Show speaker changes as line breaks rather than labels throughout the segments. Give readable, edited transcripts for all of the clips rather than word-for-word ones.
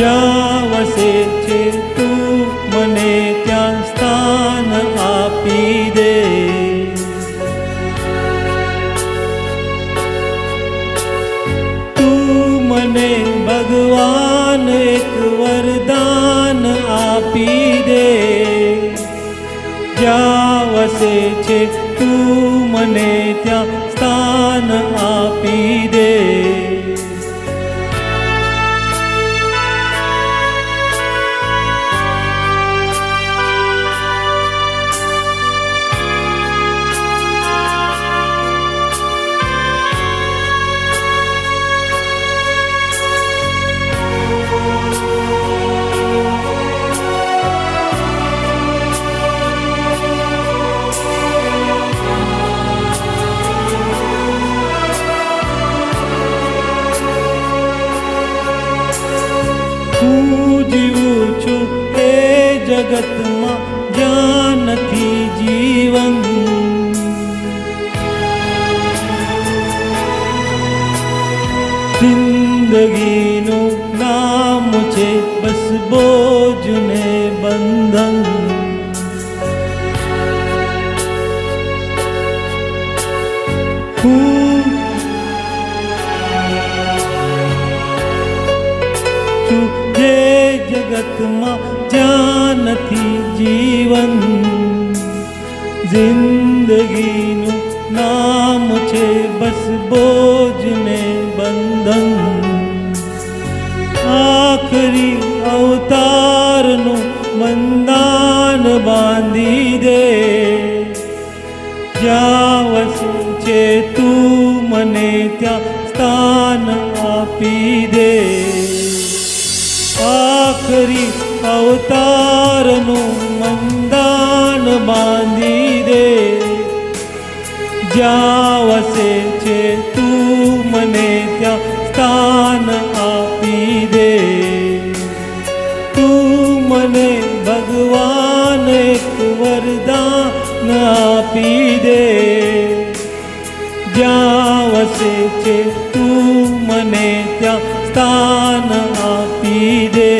જ્યાં વસે છે તું મને ત્યાં સ્થાન આપી દે. તું મને ભગવાન એક વરદાન આપી દે. જ્યાં વસે છે તું મને ત્યાં સ્થાન આપી દે. હું જીવું છું એ જગતમાં જ્યાં નથી જીવન. જિંદગીનું નામ છે બસ બોજ ને બંધન. હું જે જગતમાં જ્યાં નથી જીવન. જિંદગીનું નામ છે બસ બોજ ને બંધન. આખરી અવતારનું બંધાન બાંધી દે. જ્યાં વસે છે તું મને ત્યાં સ્થાન આપી દે. આખરી અવતારનું બંધાન બાંધી દે. જ્યાં વસે છે તું મને ત્યાં સ્થાન આપી દે. તું મને ભગવાન એક વરદાન આપી દે. જ્યાં વસે છે તું મને ત્યાં સ્થાન આપી દે.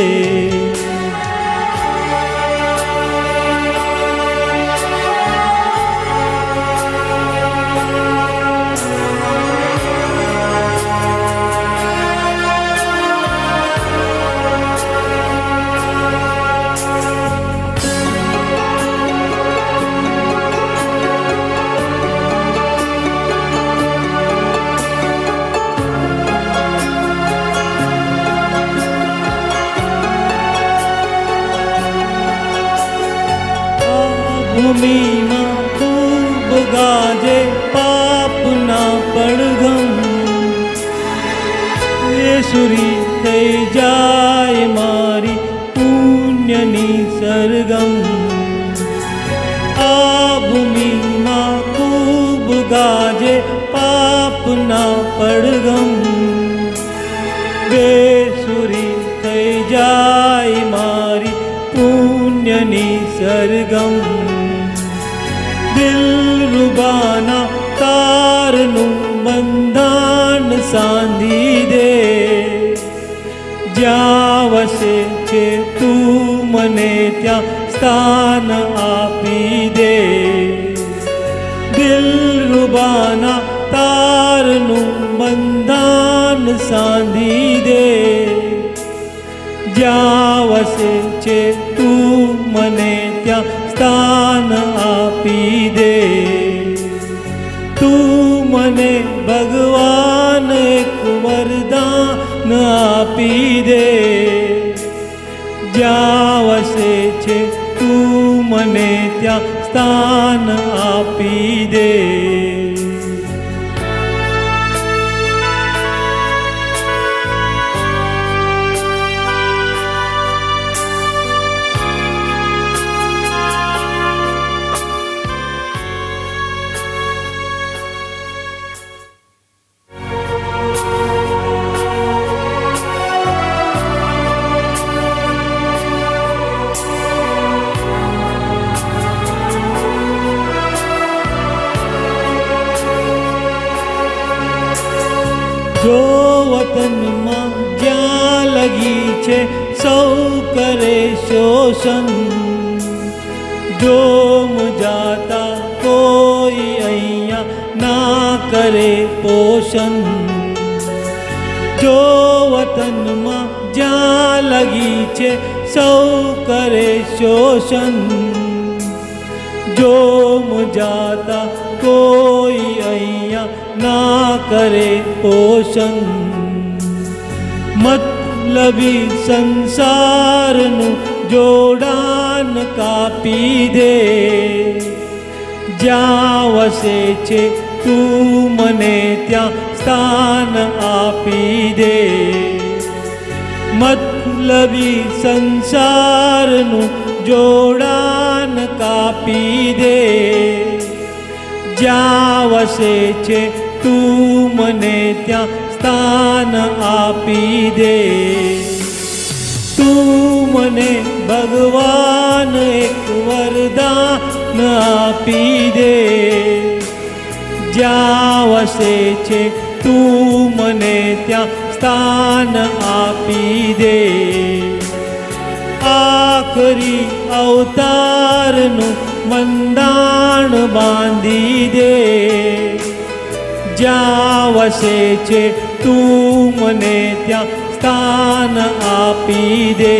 ભૂમિમાં ખૂબ ગાજે પાપના પડઘમ. વેસુરી થઈ જાય મારી પુણ્યની સરગમ. આ ભૂમિમાં ખૂબ ગાજે પાપના પડઘમ. વેસુરી થઈ જાય મારી પુણ્યની સરગમ. દિલરુબાના તારનું બંધાન સાંધી દે. જ્યાં વસે છે તું મને ત્યાં સ્થાન આપી દે. દિલરુબાના તારનું બંધાન સાંધી દે. જ્યાં વસે છે તું મને ત્યાં સ્થાન આપી દે. તું મને ભગવાન એક વરદાન આપી દે. જ્યાં વસે છે તું મને ત્યાં સ્થાન આપી દે. જો વતનમાં જ્યાં લગી છે સૌ કરે શોષણ. જોમ જાતા કોઈ અહીંયા ના કરે પોષણ. જો વતનમાં જ્યાં લગી છે સૌ કરે શોષણ. જોમ જાતા કોઈ અહીંયા ના કરે પોષણ. મતલબી સંસારનું જોડાણ કાપી દે. જ્યાં વસે છે તું મને ત્યાં સ્થાન આપી દે. મતલબી સંસારનું જોડાણ કાપી દે. જ્યાં વસે છે તું મને ત્યાં સ્થાન આપી દે. તું મને ભગવાન એક વરદાન આપી દે. જ્યાં વસે છે તું મને ત્યાં સ્થાન આપી દે. આખરી અવતારનું બંધાણ બાંધી દે. જ્યાં વસે છે તું મને ત્યાં સ્થાન આપી દે.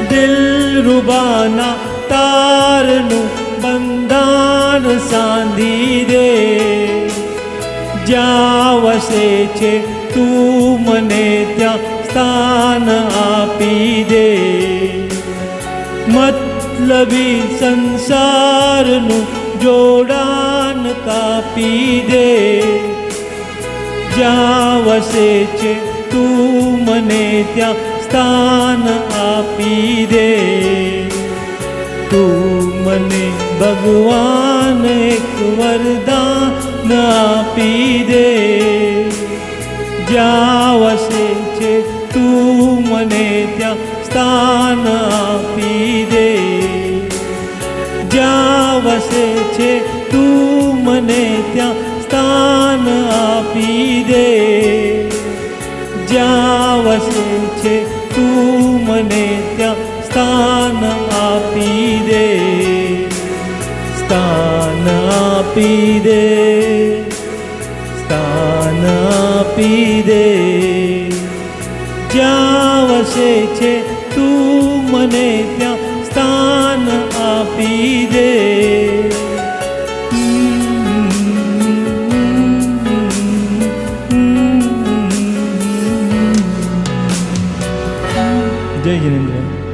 દિલરુબાના તારનું બંધાણ સાંધી દે. જ્યાં વસે છે તું મને ત્યાં સ્થાન આપી દે. મતલબી સંસારનું જોડાણ કાપી દે. જ્યાં વસે છે તું મને ત્યાં સ્થાન આપી દે. તું મને ભગવાન એક વરદાન આપી દે. જ્યાં વસે છે તું મને ત્યાં સ્થાન આપી દે. જ્યાં વસે છે તું મને ત્યાં સ્થાન આપી દે. જ્યાં વસે છે તું મને ત્યાં સ્થાન આપી દે. સ્થાન આપી દે. સ્થાન આપી દે. જ્યાં વસે છે તું મને ત્યાં સ્થાન આપી દે. જય જિનેન્દ્ર.